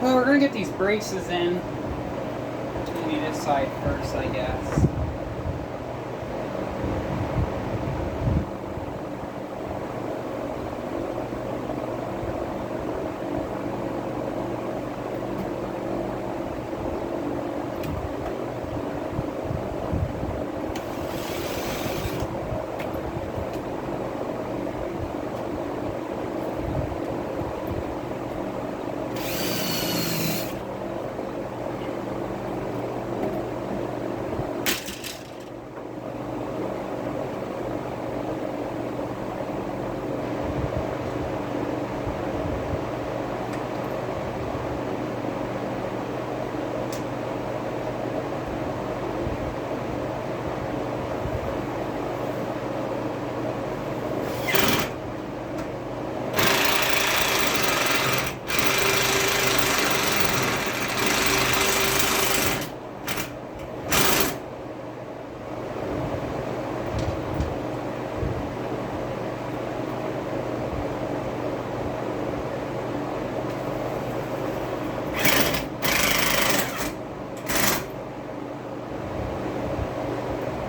Well, we're gonna get these braces in. Maybe this side first, I guess.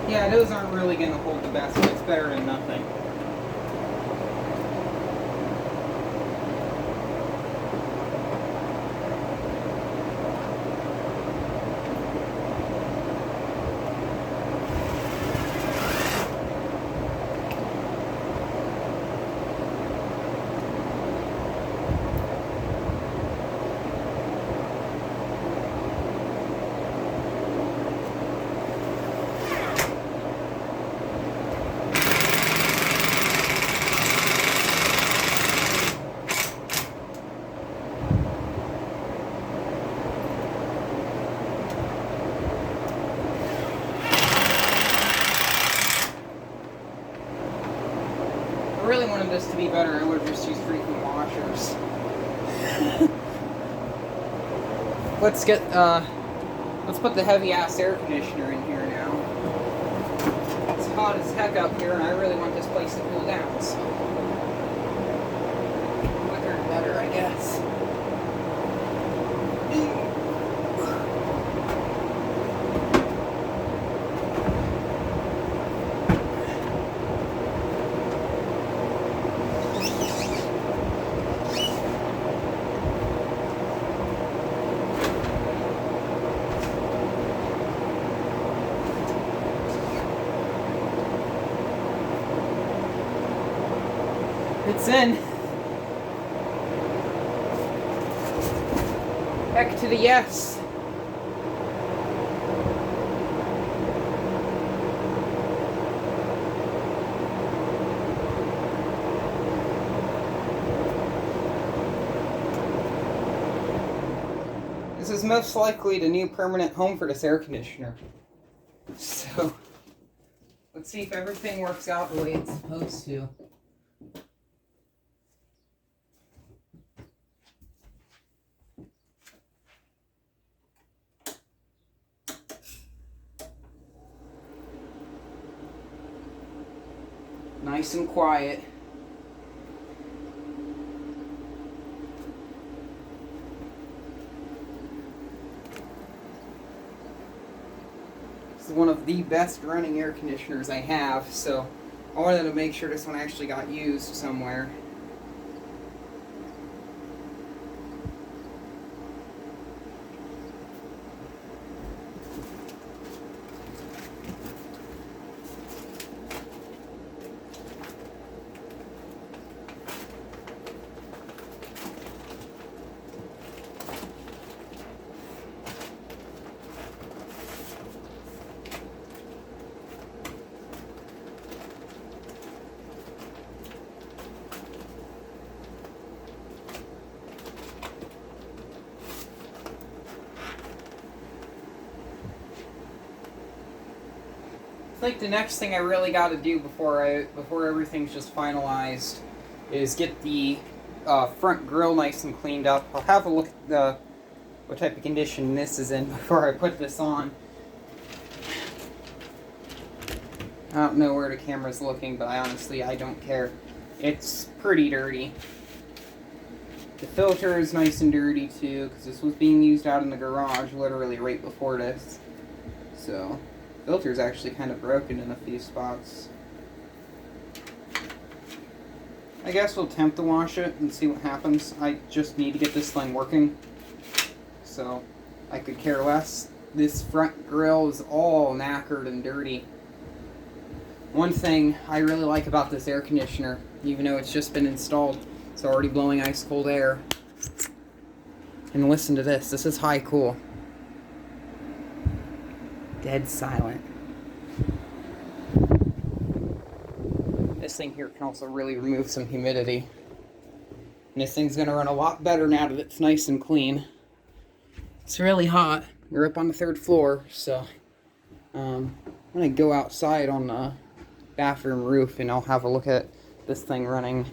Yeah, those aren't really going to hold the best, but it's better than nothing. I really wanted this to be better, I would have just used freaking washers. Let's put the heavy ass air conditioner in here now. It's hot as heck up here and I really want this place to cool down, so quicker the better, I guess. It's in. Heck to the yes. This is most likely the new permanent home for this air conditioner. So, let's see if everything works out the way it's supposed to. Nice and quiet. This is one of the best running air conditioners I have, so I wanted to make sure this one actually got used somewhere. I think the next thing I really got to do before everything's just finalized is get the front grille nice and cleaned up. I'll have a look at what type of condition this is in before I put this on. I don't know where the camera's looking, but I don't care. It's pretty dirty. The filter is nice and dirty too, because this was being used out in the garage literally right before this. So, the filter is actually kind of broken in a few spots. I guess we'll attempt to wash it and see what happens. I just need to get this thing working. So, I could care less. This front grille is all knackered and dirty. One thing I really like about this air conditioner, even though it's just been installed, it's already blowing ice cold air. And listen to this. This is high cool. Dead silent. This thing here can also really remove some humidity. And this thing's going to run a lot better now that it's nice and clean. It's really hot. We're up on the 3rd floor, so I'm going to go outside on the bathroom roof and I'll have a look at this thing running.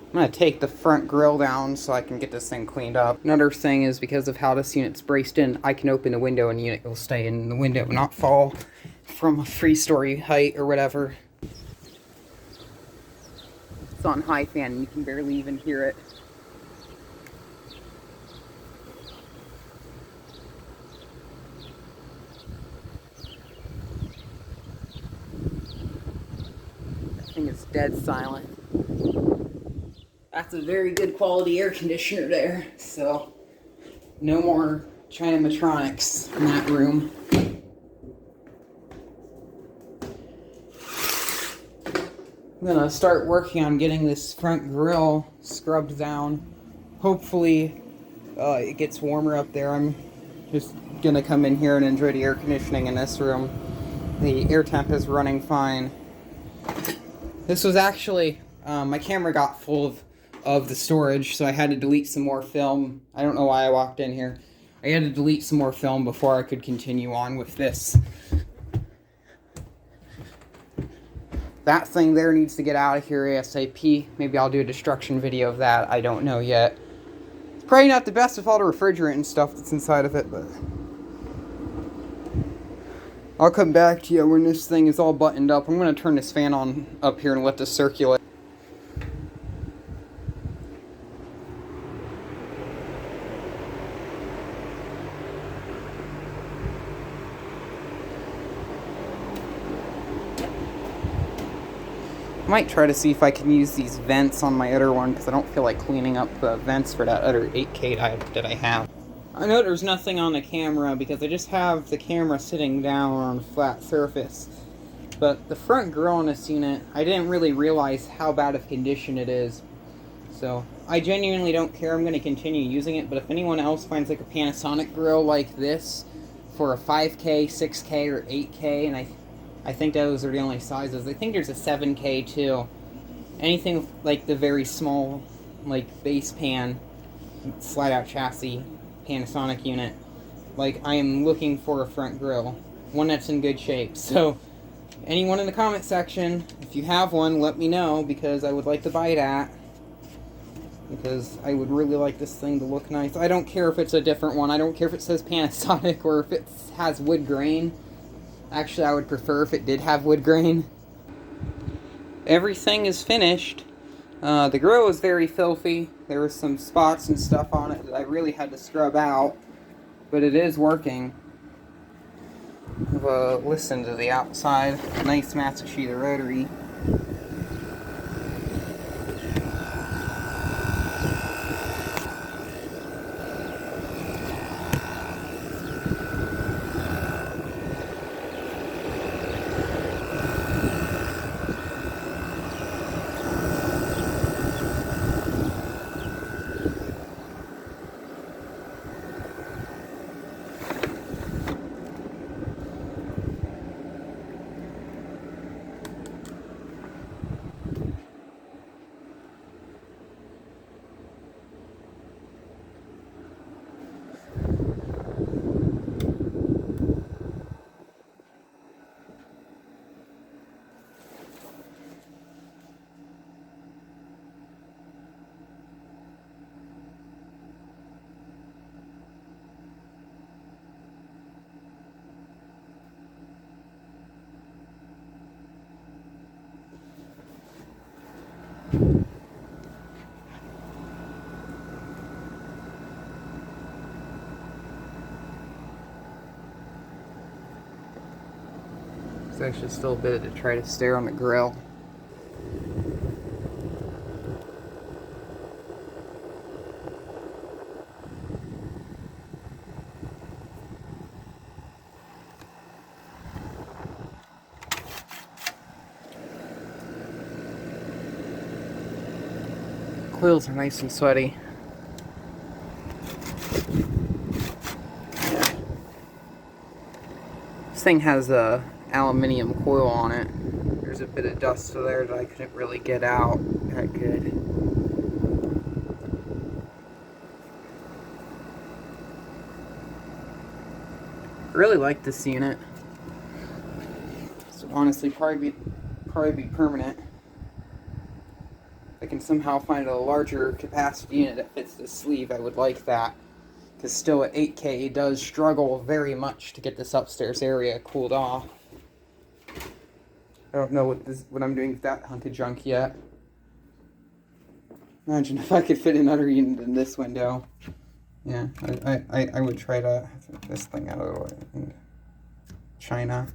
I'm going to take the front grille down so I can get this thing cleaned up. Another thing is, because of how this unit's braced in, I can open the window and the unit will stay in the window and not fall from a 3-story height or whatever. It's on high fan and you can barely even hear it. That thing is dead silent. That's a very good quality air conditioner there, so no more Chinametronics in that room. I'm gonna start working on getting this front grille scrubbed down. Hopefully it gets warmer up there. I'm just gonna come in here and enjoy the air conditioning in this room. The air temp is running fine. This was actually, my camera got full of the storage, so I had to delete some more film. I don't know why I walked in here. I had to delete some more film before I could continue on with this. That thing there needs to get out of here ASAP. Maybe I'll do a destruction video of that. I don't know yet. It's probably not the best with all the refrigerant and stuff that's inside of it, but I'll come back to you when this thing is all buttoned up. I'm going to turn this fan on up here and let this circulate. I might try to see if I can use these vents on my other one, because I don't feel like cleaning up the vents for that other 8K that I have. I know there's nothing on the camera because I just have the camera sitting down on a flat surface. But the front grille on this unit, I didn't really realize how bad of condition it is. So I genuinely don't care. I'm going to continue using it. But if anyone else finds like a Panasonic grill like this for a 5K, 6K, or 8K, and I think those are the only sizes. I think there's a 7K too. Anything like the very small, like base pan, slide out chassis, Panasonic unit. Like, I am looking for a front grille. One that's in good shape. So, anyone in the comment section, if you have one, let me know, because I would like to buy that. Because I would really like this thing to look nice. I don't care if it's a different one. I don't care if it says Panasonic or if it has wood grain. Actually, I would prefer if it did have wood grain. Everything is finished. The grill was very filthy. There were some spots and stuff on it that I really had to scrub out. But it is working. Listen to the outside. Nice Matsushita rotary. It's actually still a bit to try to stare on the grill. Coils are nice and sweaty. This thing has a aluminium coil on it. There's a bit of dust there that I couldn't really get out that good. I really like this unit. This would honestly probably be permanent. If I can somehow find a larger capacity unit that fits this sleeve, I would like that. Because still at 8K, it does struggle very much to get this upstairs area cooled off. I don't know what I'm doing with that hunk of junk yet. Imagine if I could fit another unit in this window. Yeah, I would try to get this thing out of the way. And China.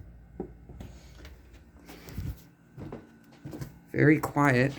Very quiet.